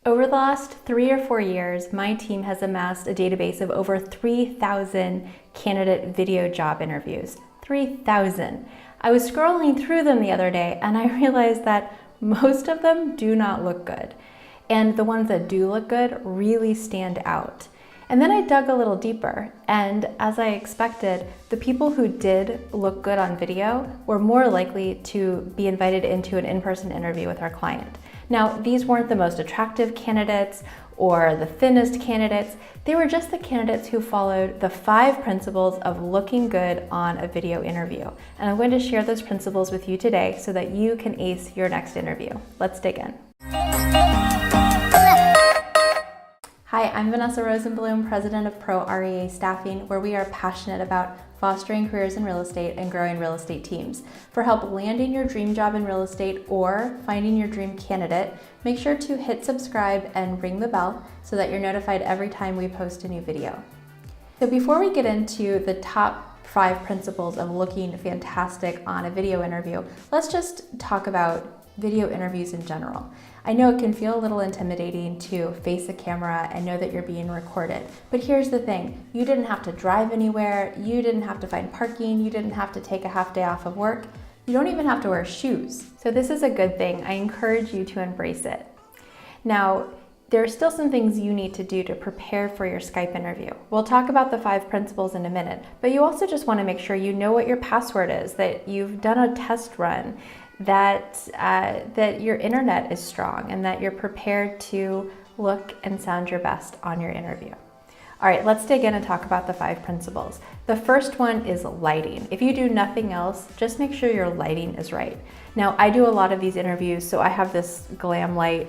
Over the last 3 or 4 years, my team has amassed a database of over 3,000 candidate video job interviews. 3,000. I was scrolling through them the other day and I realized that most of them do not look good. And the ones that do look good really stand out. And then I dug a little deeper, and as I expected, the people who did look good on video were more likely to be invited into an in-person interview with our client. Now, these weren't the most attractive candidates or the thinnest candidates. They were just the candidates who followed the 5 principles of looking good on a video interview. And I'm going to share those principles with you today so that you can ace your next interview. Let's dig in. Hi, I'm Vanessa Rosenblum, president of Pro REA Staffing, where we are passionate about fostering careers in real estate and growing real estate teams. For help landing your dream job in real estate or finding your dream candidate, make sure to hit subscribe and ring the bell so that you're notified every time we post a new video. So before we get into the top 5 principles of looking fantastic on a video interview, let's just talk about video interviews in general. I know it can feel a little intimidating to face a camera and know that you're being recorded, but here's the thing, you didn't have to drive anywhere, you didn't have to find parking, you didn't have to take a half day off of work, you don't even have to wear shoes. So this is a good thing. I encourage you to embrace it. Now, there are still some things you need to do to prepare for your Skype interview. We'll talk about the 5 principles in a minute, but you also just want to make sure you know what your password is, that you've done a test run, that your internet is strong, and that you're prepared to look and sound your best on your interview. All right, let's dig in and talk about the 5 principles. The first one is lighting. If you do nothing else, just make sure your lighting is right. Now, I do a lot of these interviews, so I have this glam light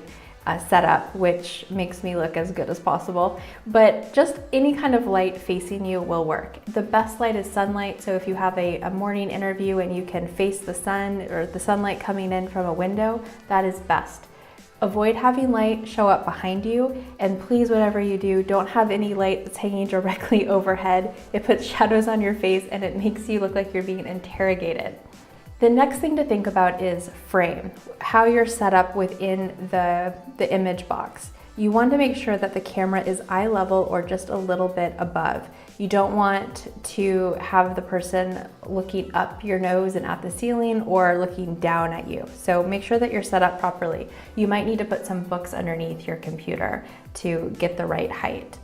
setup, which makes me look as good as possible, but just any kind of light facing you will work. The best light is sunlight, so if you have a morning interview and you can face the sun or the sunlight coming in from a window, that is best. Avoid having light show up behind you, and please, whatever you do, don't have any light that's hanging directly overhead. It puts shadows on your face and it makes you look like you're being interrogated. The next thing to think about is frame, how you're set up within the image box. You want to make sure that the camera is eye level or just a little bit above. You don't want to have the person looking up your nose and at the ceiling or looking down at you. So make sure that you're set up properly. You might need to put some books underneath your computer to get the right height.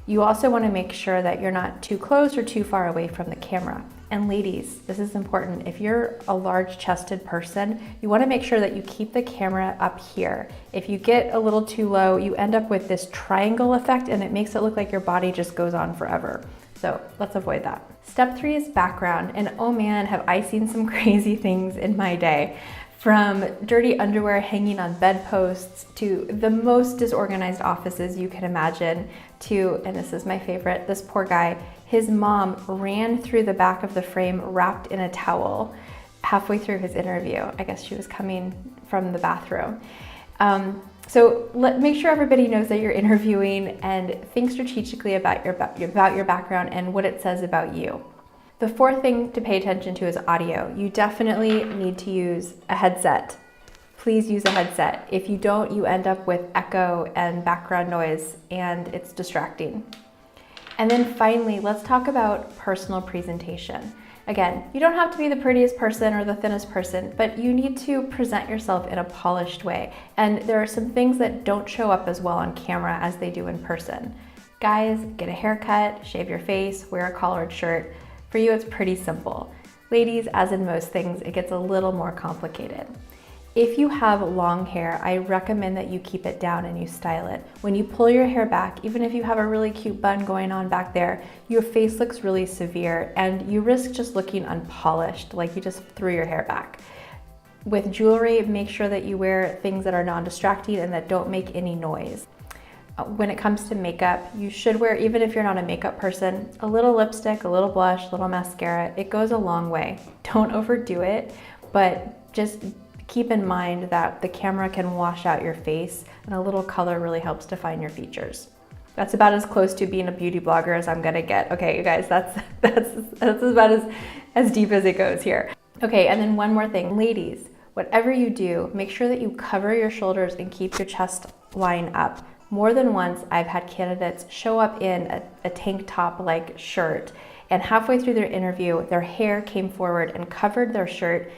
You also want to make sure that you're not too close or too far away from the camera. And ladies, this is important. If you're a large chested person, you want to make sure that you keep the camera up here. If you get a little too low, you end up with this triangle effect and it makes it look like your body just goes on forever. So let's avoid that. Step 3 is background. And oh man, have I seen some crazy things in my day. From dirty underwear hanging on bedposts to the most disorganized offices you can imagine to, and this is my favorite, this poor guy, his mom ran through the back of the frame wrapped in a towel halfway through his interview. I guess she was coming from the bathroom. So make sure everybody knows that you're interviewing and think strategically about your background and what it says about you. The 4th thing to pay attention to is audio. You definitely need to use a headset. Please use a headset. If you don't, you end up with echo and background noise and it's distracting. And then finally, let's talk about personal presentation. Again, you don't have to be the prettiest person or the thinnest person, but you need to present yourself in a polished way. And there are some things that don't show up as well on camera as they do in person. Guys, get a haircut, shave your face, wear a collared shirt. For you, it's pretty simple. Ladies, as in most things, it gets a little more complicated. If you have long hair, I recommend that you keep it down and you style it. When you pull your hair back, even if you have a really cute bun going on back there, your face looks really severe and you risk just looking unpolished, like you just threw your hair back. With jewelry, make sure that you wear things that are non-distracting and that don't make any noise. When it comes to makeup, you should wear, even if you're not a makeup person, a little lipstick, a little blush, a little mascara. It goes a long way. Don't overdo it, but just keep in mind that the camera can wash out your face and a little color really helps define your features. That's about as close to being a beauty blogger as I'm gonna get. Okay, you guys, that's about as deep as it goes here. Okay, and then one more thing. Ladies, whatever you do, make sure that you cover your shoulders and keep your chest line up. More than once, I've had candidates show up in a tank top-like shirt, and halfway through their interview, their hair came forward and covered their shirt,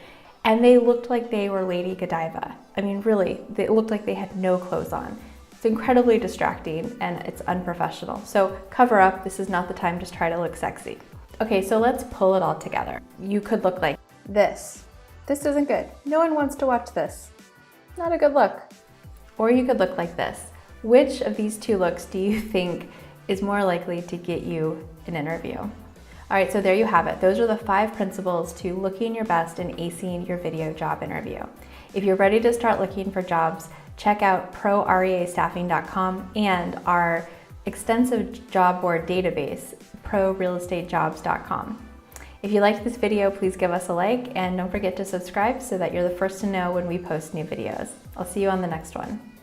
and they looked like they were Lady Godiva. I mean, really, they looked like they had no clothes on. It's incredibly distracting and it's unprofessional. So cover up, this is not the time to try to look sexy. Okay, so let's pull it all together. You could look like this. This isn't good. No one wants to watch this. Not a good look. Or you could look like this. Which of these two looks do you think is more likely to get you an interview? All right, so there you have it. Those are the 5 principles to looking your best and acing your video job interview. If you're ready to start looking for jobs, check out proreastaffing.com and our extensive job board database, prorealestatejobs.com. If you liked this video, please give us a like and don't forget to subscribe so that you're the first to know when we post new videos. I'll see you on the next one.